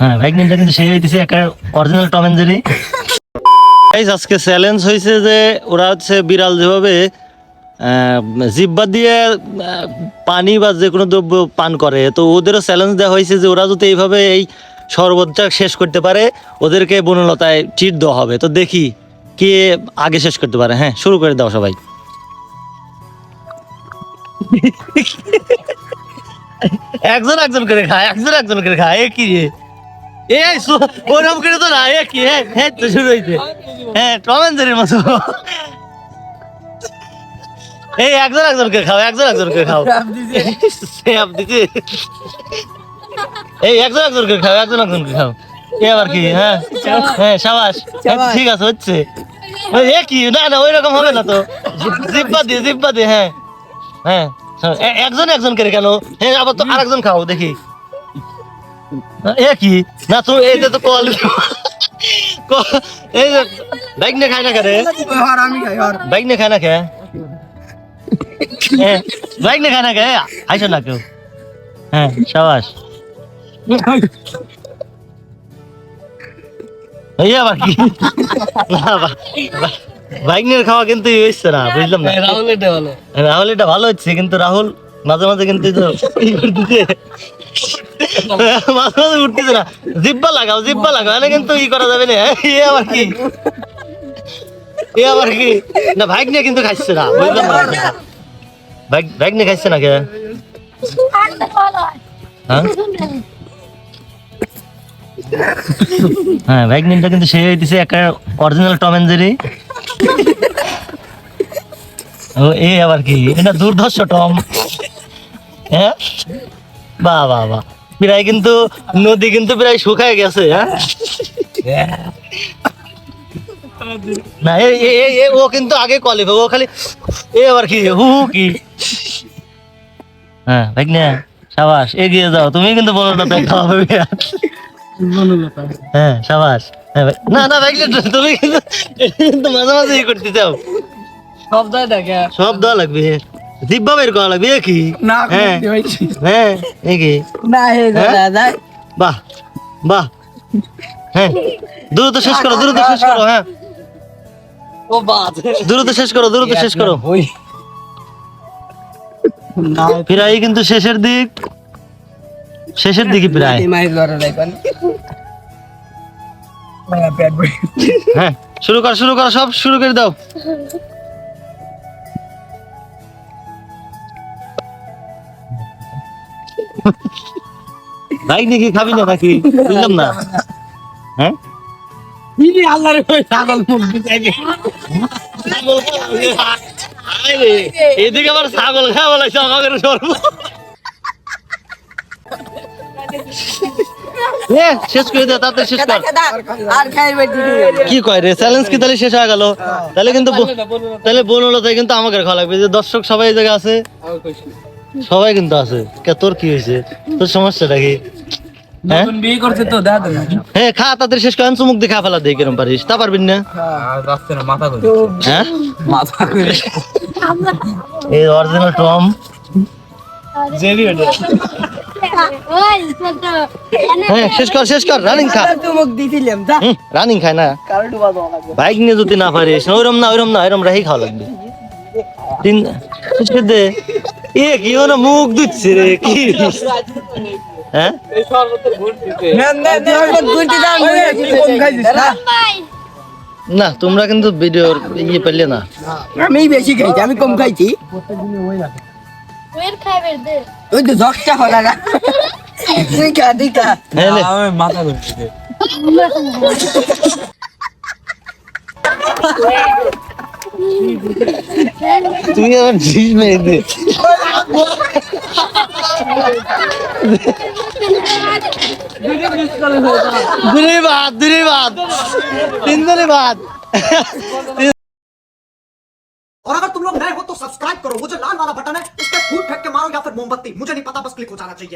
হ্যাঁ ভাইগনিটা কিন্তু সেই হইতেছে একটা অরিজিনাল টম এন্ড জেরি। আজকে চ্যালেঞ্জ হয়েছে যে ওরা হচ্ছে বিড়াল যেভাবে জিহ্বা দিয়ে পানি বা যে কোনো দ্রব্য পান করে, তো ওদেরও চ্যালেঞ্জ দেওয়া হয়েছে যে ওরা যদি এইভাবে এই শরবতটা শেষ করতে পারে ওদেরকে বনলতায় ট্রিট দেওয়া হবে। তো দেখি কে আগে শেষ করতে পারে। হ্যাঁ শুরু করে দাও সবাই। একজন একজন করে খায়, একজন একজন করে খায়। এ কি রে, এই ওরকম করে তো না। এ কি, হ্যাঁ তো শুরু হয়েছে। হ্যাঁ টম এন্ড জেরির মতো। এই একজন একজন করে খাও, একজন একজন করে খাও। এই একজন একজন করে খাও, একজন একজন করে খাও। এ আবার কি? হ্যাঁ হ্যাঁ সাবাস, ঠিক আছে হচ্ছে। এ কি, না না ওই রকম হবে না তো। জিব্বা দিয়ে, জিব্বা দিয়ে। হ্যাঁ হ্যাঁ একজন একজন করে কেন? হ্যাঁ আবার তো আরেকজন খাও দেখি। এ কি, না তুমি এই যে তো কল এই যে বাইক নিয়ে খায় না খেয়ে, বাইক নিয়ে খায় না খেয়ে, বাইক নিয়ে খায় না খেয়ে আইসো না কেউ। হ্যাঁ সাবাস। এই আবার কি, বাইক নিয়ে খাওয়া কিন্তু হচ্ছে না, বুঝলাম না। রাহুল এটা ভালো হচ্ছে, কিন্তু রাহুল মাঝে মাঝে কিন্তু মাঝে মাঝে উঠতেছে না। জিব্বা লাগাও, জিব্বা লাগাও, এনে কিন্তু ই করা যাবে না। এ আবার কি, এ আবার কি, না বাইক নিয়ে কিন্তু খাইছে না, বুঝলাম না। বাইক নিয়ে খাইছে না কে? হ্যাঁ বাইক নিয়ে কিন্তু সে হইতেছে একটা অরিজিনাল টম এন্ড জেরি। ও এ আবার কি, এটা দুর্ধর্ষ টম। হ্যাঁ বাহ বাহ বাহ, প্রায় কিন্তু নদী কিন্তু প্রায় শুকায় গেছে। হ্যাঁ না ও কিন্তু আগে কলিফ, ও খালি এ আবার কি, হু কি। হ্যাঁ ভাই না সাবাস, এগিয়ে যাও, তুমি কিন্তু বনলতা দেখা হবে। হ্যাঁ সাবাস। হ্যাঁ ভাই, না না ভাই তুমি কিন্তু মাঝে মাঝে ই করতে চাও। সব দেওয়া লাগবে, জিব্বা বের করা লাগবে। এ কি, হ্যাঁ হ্যাঁ এ কি, বাহ বাহ। হ্যাঁ দ্রুত শেষ করো, দ্রুত শেষ করো। হ্যাঁ দ্রুত শেষ করো, দ্রুত শেষ করো। প্রায় কিন্তু শেষের দিক, শেষের দিকে প্রায়। হ্যাঁ শুরু কর, শুরু কর, সব শুরু করে দাও। বাইক নাকি খাবি না নাকি, বুঝলাম না। হ্যাঁ এদিকে আবার ছাগল খাওয়া লাগছে আমাদের সর্ব। শেষ করে দে, তাতে শেষ কর। কি কয় রে, চ্যালেঞ্জ কি তাহলে শেষ হয়ে গেল? তাহলে কিন্তু, তাহলে বনলতায় কিন্তু আমাকে খাওয়া লাগবে। যে দর্শক সবাই এই জায়গায় আছে, সবাই কিন্তু আছে। তোর কি হয়েছে, তোর সমস্যাটা কি? হ্যাঁ খা তাদের শেষ করেন, চুমুক দিয়ে খা ফেলা দিয়ে কিরম পারিস, তা পারবি না। হ্যাঁ এই অরিজিনাল টম জেরি। হ্যাঁ শেষ কর, শেষ কর, রানিং খা। রানিং খায় না, বাইক নিয়ে যদি না পারিস, ওইরম না ওইরম না, ওইরম রাহি খাওয়া লাগবে। তিন শেষ করে দে। এ কি ওরা মুখ দিচ্ছে রে, কি? হ্যাঁ না তোমরা কিন্তু ভিডিওর ইয়ে পেলে না। আমি বেশি খাইছি, আমি কম খাইছি। ওই তো দশটা হলো না। দেখা দেখা মাথা ধরছে। তুমি আমার জিস মেরে দে। दूरी बात तीन दिन बाद। और अगर तुम लोग नए हो तो सब्सक्राइब करो, वो जो लाल वाला बटन है उस पर फूट फेंक के मारो या फिर मोमबत्ती, मुझे नहीं पता, बस क्लिक हो जाना चाहिए।